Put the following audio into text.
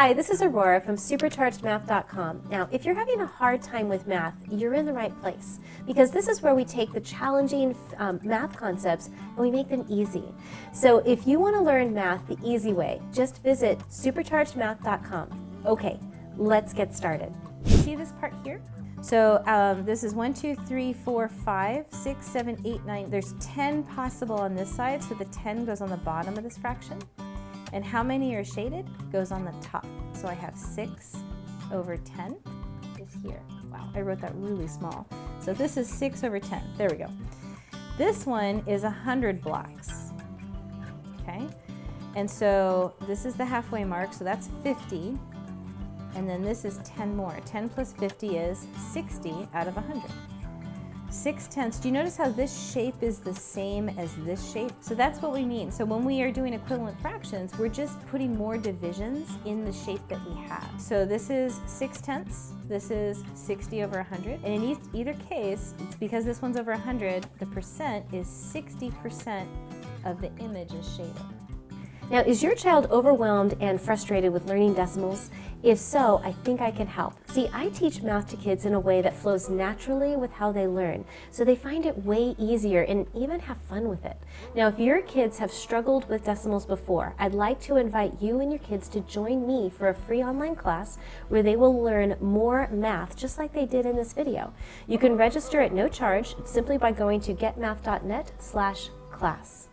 Hi, this is Aurora from superchargedmath.com. Now, if you're having a hard time with math, you're in the right place because this is where we take the challenging math concepts and we make them easy. So if you want to learn math the easy way, just visit superchargedmath.com. Okay, let's get started. You see this part here? So this is 1, 2, 3, 4, 5, 6, 7, 8, 9. There's 10 possible on this side, so the 10 goes on the bottom of this fraction. And how many are shaded goes on the top. So I have 6 over 10 is here. Wow, I wrote that really small. So this is 6 over 10. There we go. This one is 100 blocks. Okay? And so this is the halfway mark, so that's 50. And then this is 10 more. 10 plus 50 is 60 out of 100. 6/10. Do you notice how this shape is the same as this shape? So that's what we mean. So when we are doing equivalent fractions, we're just putting more divisions in the shape that we have. So this is 6/10. This is 60 over 100. And in either case, it's because this one's over 100, the percent is 60% of the image is shaded. Now, is your child overwhelmed and frustrated with learning decimals? If so, I think I can help. See, I teach math to kids in a way that flows naturally with how they learn, so they find it way easier and even have fun with it. Now, if your kids have struggled with decimals before, I'd like to invite you and your kids to join me for a free online class where they will learn more math just like they did in this video. You can register at no charge simply by going to getmath.net/class.